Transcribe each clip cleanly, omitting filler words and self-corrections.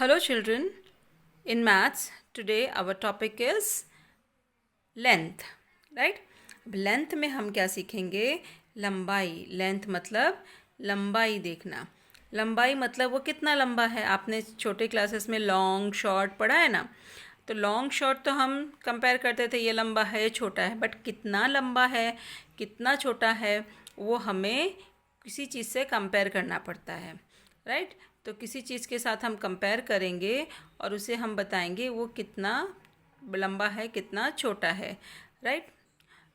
Hello children, in maths today our topic is length, right? अब length में हम क्या सीखेंगे? लंबाई। लेंथ मतलब लंबाई देखना। लंबाई मतलब वो कितना लंबा है। आपने छोटे क्लासेस में लॉन्ग शॉर्ट पढ़ा है ना, तो लॉन्ग शॉर्ट तो हम कंपेयर करते थे, ये लंबा है ये छोटा है, बट कितना लंबा है कितना छोटा है वो हमें किसी चीज़ से कंपेयर करना पड़ता है, राइट? तो किसी चीज़ के साथ हम कंपेयर करेंगे और उसे हम बताएंगे वो कितना लंबा है कितना छोटा है, राइट?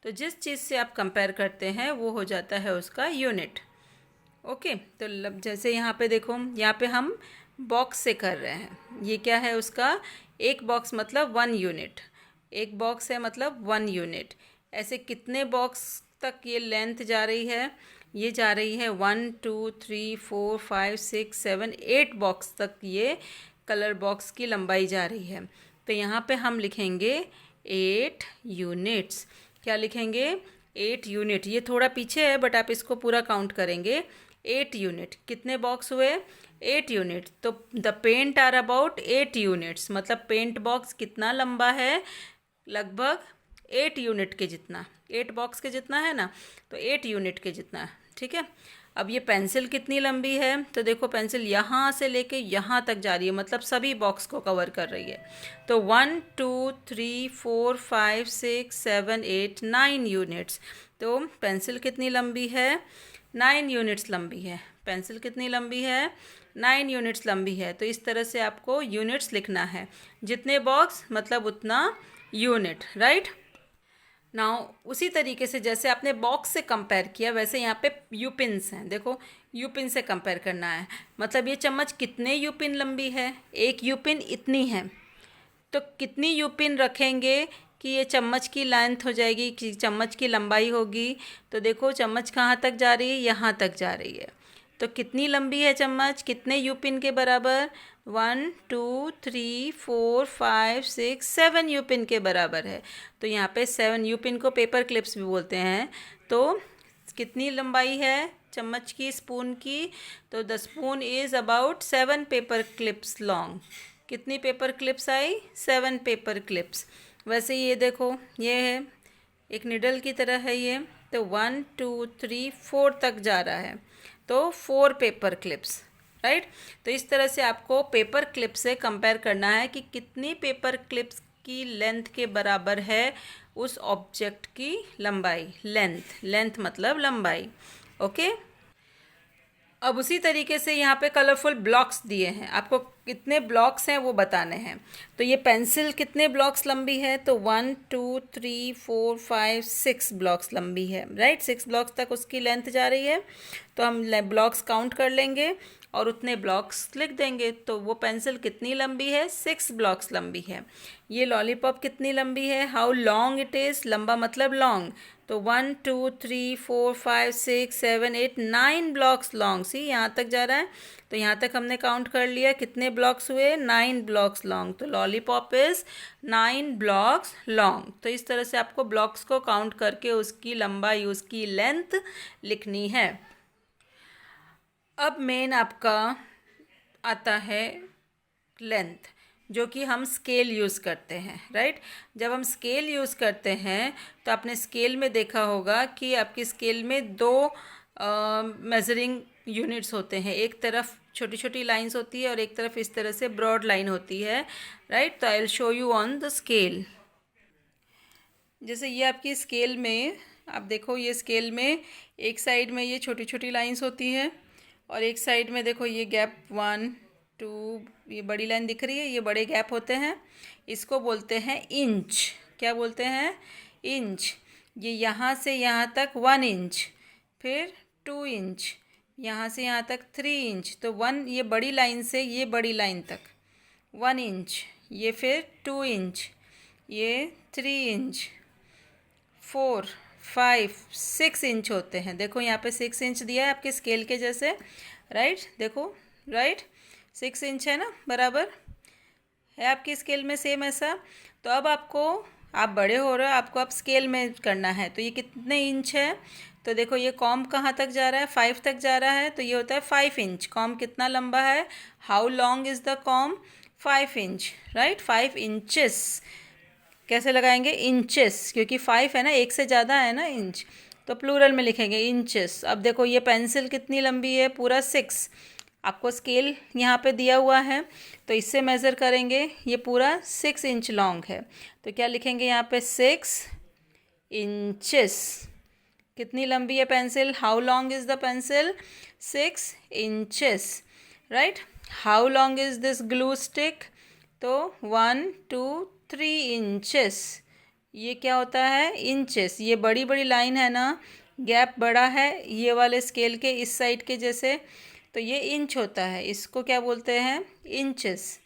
तो जिस चीज़ से आप कंपेयर करते हैं वो हो जाता है उसका यूनिट। ओके, तो जैसे यहाँ पे देखो, यहाँ पे हम बॉक्स से कर रहे हैं। ये क्या है उसका? एक बॉक्स मतलब 1 यूनिट। एक बॉक्स है मतलब 1 यूनिट। ऐसे कितने बॉक्स तक ये लेंथ जा रही है? ये जा रही है 1 2 3 4 5 6 7 8 बॉक्स तक ये कलर बॉक्स की लंबाई जा रही है। तो यहाँ पे हम लिखेंगे 8 यूनिट्स। क्या लिखेंगे? 8 यूनिट। ये थोड़ा पीछे है बट आप इसको पूरा काउंट करेंगे। 8 यूनिट। कितने बॉक्स हुए? 8 यूनिट। तो the paint are about 8 units. मतलब पेंट बॉक्स कितना लंबा है? लगभग 8 यूनिट के जितना। 8 बॉक्स के जितना है ना, तो 8 यूनिट के जितना। ठीक है। अब ये पेंसिल कितनी लंबी है? तो देखो, पेंसिल यहाँ से लेके यहाँ तक जा रही है, मतलब सभी बॉक्स को कवर कर रही है। तो 1 2 3 4 5 6 7 8 9 यूनिट्स। तो पेंसिल कितनी लंबी है? 9 यूनिट्स लंबी है। पेंसिल कितनी लंबी है? 9 यूनिट्स लंबी है। तो इस तरह से आपको यूनिट्स लिखना है। जितने बॉक्स मतलब उतना यूनिट, राइट? नाउ उसी तरीके से जैसे आपने बॉक्स से कंपेयर किया, वैसे यहाँ पे यूपिन्स हैं। देखो, यूपिन से कंपेयर करना है। मतलब ये चम्मच कितने यूपिन लंबी है? एक यूपिन इतनी है। तो कितनी यूपिन रखेंगे कि ये चम्मच की लेंथ हो जाएगी, कि चम्मच की लंबाई होगी? तो देखो, चम्मच कहाँ तक जा रही है? यहाँ तक जा रही है। तो कितनी लंबी है चम्मच? कितने यूपिन के बराबर? 1 2 3 4 5 6 7 यूपिन के बराबर है। तो यहाँ पे 7 यूपिन को पेपर क्लिप्स भी बोलते हैं। तो कितनी लंबाई है चम्मच की, स्पून की? तो the spoon is about 7 paper clips long. कितनी पेपर क्लिप्स आई? 7 पेपर क्लिप्स। वैसे ये देखो, ये है एक निडल की तरह है ये। तो 1 2 3 4 तक जा रहा है, तो 4 पेपर क्लिप्स, राइट? तो इस तरह से आपको पेपर क्लिप से कंपेयर करना है कि कितनी पेपर क्लिप्स की लेंथ के बराबर है उस ऑब्जेक्ट की लंबाई। लेंथ, लेंथ मतलब लंबाई। ओके। अब उसी तरीके से यहाँ पे कलरफुल ब्लॉक्स दिए हैं, आपको कितने ब्लॉक्स हैं वो बताने हैं। तो ये पेंसिल कितने ब्लॉक्स लंबी है? तो 1 2 3 4 5 6 ब्लॉक्स लंबी है, राइट? 6 ब्लॉक्स तक उसकी लेंथ जा रही है। तो हम ब्लॉक्स काउंट कर लेंगे और उतने ब्लॉक्स लिख देंगे। तो वो पेंसिल कितनी लंबी है? 6 ब्लॉक्स लंबी है। ये लॉलीपॉप कितनी लंबी है? How long it is. लंबा मतलब लॉन्ग। तो 1 2 3 4 5 6 7 8 9 ब्लॉक्स लॉन्ग। सी यहाँ तक जा रहा है। तो यहाँ तक हमने काउंट कर लिया, कितने ब्लॉक्स हुए? 9 ब्लॉक्स लॉन्ग। तो लॉलीपॉप इज़ 9 ब्लॉक्स लॉन्ग। तो इस तरह से आपको ब्लॉक्स को काउंट करके उसकी लंबाई, उसकी लेंथ लिखनी है। अब मेन आपका आता है लेंथ, जो कि हम स्केल यूज़ करते हैं, राइट? जब हम स्केल यूज़ करते हैं तो आपने स्केल में देखा होगा कि आपकी स्केल में 2 मेजरिंग यूनिट्स होते हैं। एक तरफ छोटी छोटी लाइंस होती है और एक तरफ इस तरह से ब्रॉड लाइन होती है, राइट? तो I will show you on the scale. जैसे ये आपकी स्केल में, आप देखो, ये स्केल में एक साइड में ये छोटी छोटी लाइंस होती हैं और एक साइड में देखो ये गैप 1 2, ये बड़ी लाइन दिख रही है, ये बड़े गैप होते हैं। इसको बोलते हैं इंच। क्या बोलते हैं? इंच। ये यहाँ से यहाँ तक 1 इंच, फिर 2 इंच, यहाँ से यहाँ तक 3 इंच। तो 1, ये बड़ी लाइन से ये बड़ी लाइन तक 1 इंच, ये फिर 2 इंच, ये 3 इंच, 4 5 6 इंच होते हैं। देखो यहाँ पे 6 इंच दिया है आपके स्केल के जैसे, राइट? देखो, राइट? 6 इंच है ना, बराबर है आपकी स्केल में सेम ऐसा। तो अब आपको आप बड़े हो रहे हो, आपको अब स्केल में करना है। तो ये कितने इंच है, तो देखो ये कॉम कहाँ तक जा रहा है, 5 तक जा रहा है, तो ये होता है 5 इंच। कॉम कितना लंबा है, how long is the com, 5 inch, right, 5 inches. कैसे लगाएंगे, इंचेस, क्योंकि 5 है ना, एक से ज़्यादा है ना इंच, तो प्लूरल में लिखेंगे इंचेस। अब देखो ये पेंसिल कितनी लंबी है, पूरा 6। आपको स्केल यहाँ पे दिया हुआ है, तो इससे मेज़र करेंगे, ये पूरा 6 इंच लॉन्ग है। तो क्या लिखेंगे यहाँ पे, 6 इंचेस। कितनी लंबी है pencil, how long is the pencil, 6 inches, right. How long is this glue stick, तो 1 2 3 इंचेस। ये क्या होता है, इंचेस। ये बड़ी बड़ी लाइन है ना, गैप बड़ा है ये वाले स्केल के इस साइड के जैसे, तो ये इंच होता है, इसको क्या बोलते हैं, इंचेस।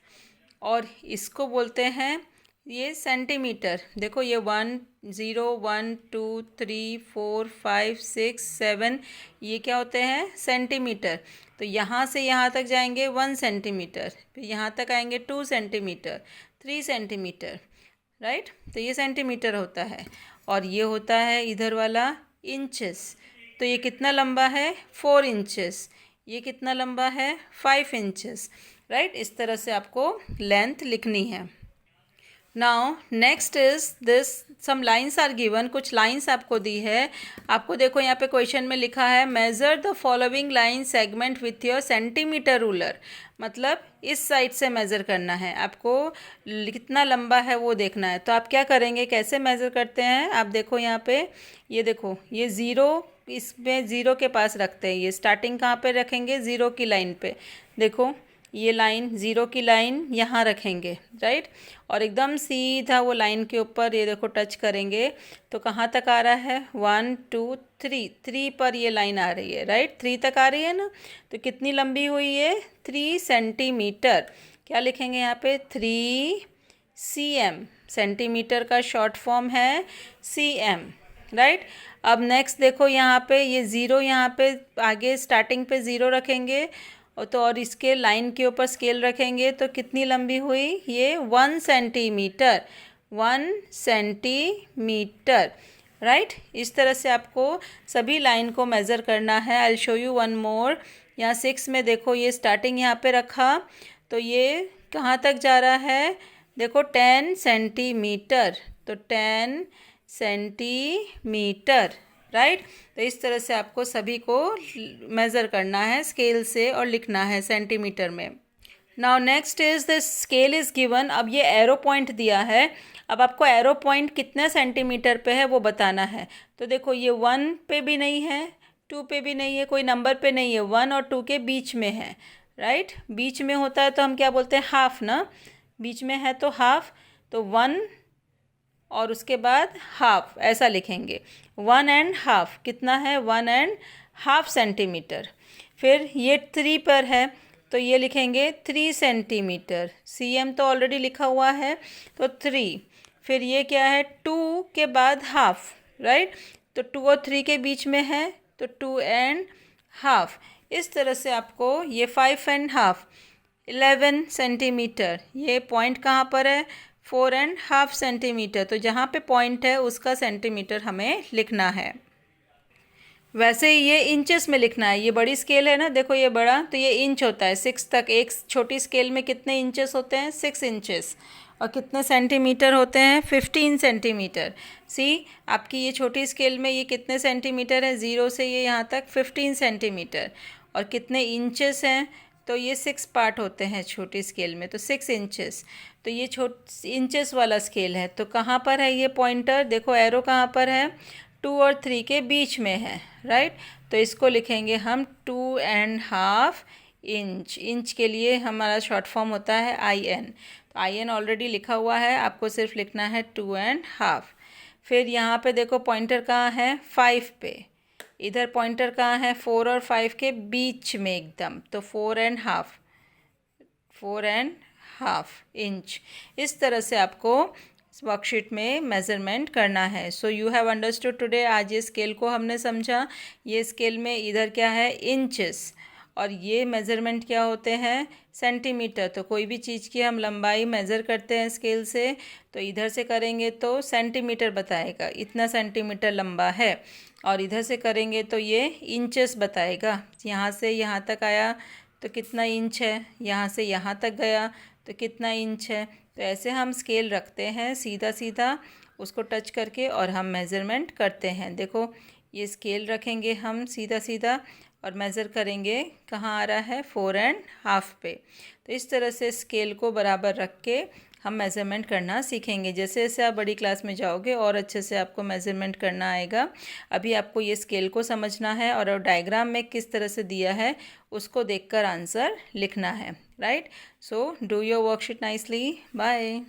और इसको बोलते हैं ये सेंटीमीटर। देखो ये 1 0 1 2 3 4 5 6 7, ये क्या होते हैं, सेंटीमीटर। तो यहाँ से यहाँ तक जाएंगे 1 सेंटीमीटर, फिर यहाँ तक आएंगे 2 सेंटीमीटर, 3 सेंटीमीटर, राइट। तो ये सेंटीमीटर होता है, और ये होता है इधर वाला इंचेस। तो ये कितना लंबा है, 4 इंचेस। ये कितना लंबा है, 5 इंचेस, राइट। इस तरह से आपको लेंथ लिखनी है। Now next is this, some lines are given, कुछ लाइन्स आपको दी है। आपको देखो यहाँ पे क्वेश्चन में लिखा है, measure the following line segment with your centimetre ruler. मतलब इस साइड से मेज़र करना है आपको, कितना लंबा है वो देखना है। तो आप क्या करेंगे, कैसे मेज़र करते हैं, आप देखो यहाँ पे, ये देखो ये ज़ीरो, इसमें ज़ीरो के पास रखते हैं। ये स्टार्टिंग कहाँ पे रखेंगे, ज़ीरो की लाइन पे। देखो ये लाइन, ज़ीरो की लाइन यहाँ रखेंगे, राइट। और एकदम सीधा वो लाइन के ऊपर ये देखो टच करेंगे, तो कहाँ तक आ रहा है, 1 2 3, 3 पर ये लाइन आ रही है, राइट, 3 तक आ रही है ना। तो कितनी लंबी हुई ये, 3 सेंटीमीटर। क्या लिखेंगे यहाँ पे, 3 cm। सेंटीमीटर का शॉर्ट फॉर्म है cm, राइट। अब नेक्स्ट देखो यहाँ पे, ये ज़ीरो यहाँ पे आगे स्टार्टिंग पे ज़ीरो रखेंगे, और तो और इसके लाइन के ऊपर स्केल रखेंगे, तो कितनी लंबी हुई ये, 1 सेंटीमीटर, 1 सेंटीमीटर, राइट। इस तरह से आपको सभी लाइन को मेज़र करना है। I will show you one more. यहाँ 6 में देखो ये स्टार्टिंग यहाँ पे रखा, तो ये कहाँ तक जा रहा है, देखो 10 सेंटीमीटर, तो 10 सेंटीमीटर, राइट। तो इस तरह से आपको सभी को मेज़र करना है स्केल से और लिखना है सेंटीमीटर में। Now next is the scale is given. अब ये एरो पॉइंट दिया है, अब आपको एरो पॉइंट कितने सेंटीमीटर पे है वो बताना है। तो देखो ये 1 पे भी नहीं है, 2 पे भी नहीं है, कोई नंबर पे नहीं है, 1 और 2 के बीच में है, राइट। बीच में होता है तो हम क्या बोलते हैं, हाफ ना, बीच में है तो हाफ। तो 1 और उसके बाद हाफ, ऐसा लिखेंगे, 1.5 कितना है, 1.5 सेंटीमीटर। फिर ये 3 पर है, तो ये लिखेंगे 3 सेंटीमीटर। cm तो ऑलरेडी लिखा हुआ है, तो 3। फिर ये क्या है, 2 के बाद हाफ, राइट। तो 2 और 3 के बीच में है, तो 2.5। इस तरह से आपको ये 5.5, 11 सेंटीमीटर। ये पॉइंट कहाँ पर है, 4.5 सेंटीमीटर। तो जहाँ पे पॉइंट है उसका सेंटीमीटर हमें लिखना है। वैसे ही ये इंचेस में लिखना है, ये बड़ी स्केल है ना, देखो ये बड़ा, तो ये इंच होता है 6 तक। एक छोटी स्केल में कितने इंचेस होते हैं, 6 इंचेस। और कितने सेंटीमीटर होते हैं, 15 सेंटीमीटर। सी, आपकी ये छोटी स्केल में ये कितने सेंटीमीटर है, ज़ीरो से ये यहाँ तक 15 सेंटीमीटर। और कितने इंचेस हैं, तो ये 6 पार्ट होते हैं छोटी स्केल में, तो 6 इंचेस। तो ये इंचेस वाला स्केल है। तो कहाँ पर है ये पॉइंटर, देखो एरो कहाँ पर है, 2 और 3 के बीच में है, राइट। तो इसको लिखेंगे हम 2.5 इंच। इंच के लिए हमारा शॉर्ट फॉर्म होता है IN। तो IN ऑलरेडी लिखा हुआ है, आपको सिर्फ लिखना है 2.5। फिर यहाँ पे देखो पॉइंटर कहाँ है, 5 पे। इधर पॉइंटर कहाँ है, 4 और 5 के बीच में एकदम, तो 4.5 इंच। इस तरह से आपको वर्कशीट में मेज़रमेंट करना है। So you have understood today. आज ये स्केल को हमने समझा। ये स्केल में इधर क्या है, इंचेस, और ये मेज़रमेंट क्या होते हैं, सेंटीमीटर। तो कोई भी चीज़ की हम लंबाई मेज़र करते हैं स्केल से, तो इधर से करेंगे तो सेंटीमीटर बताएगा, इतना सेंटीमीटर लंबा है, और इधर से करेंगे तो ये इंचेस बताएगा। यहाँ से यहाँ तक आया तो कितना इंच है, यहाँ से यहाँ तक गया तो कितना इंच है। तो ऐसे हम स्केल रखते हैं सीधा सीधा उसको टच करके, और हम मेज़रमेंट करते हैं। देखो ये स्केल रखेंगे हम सीधा सीधा और मेज़र करेंगे, कहाँ आ रहा है, 4.5 पे। तो इस तरह से स्केल को बराबर रख के हम मेज़रमेंट करना सीखेंगे। जैसे जैसे आप बड़ी क्लास में जाओगे और अच्छे से आपको मेज़रमेंट करना आएगा। अभी आपको ये स्केल को समझना है और डायग्राम में किस तरह से दिया है उसको देखकर आंसर लिखना है, right. So do your worksheet nicely. Bye.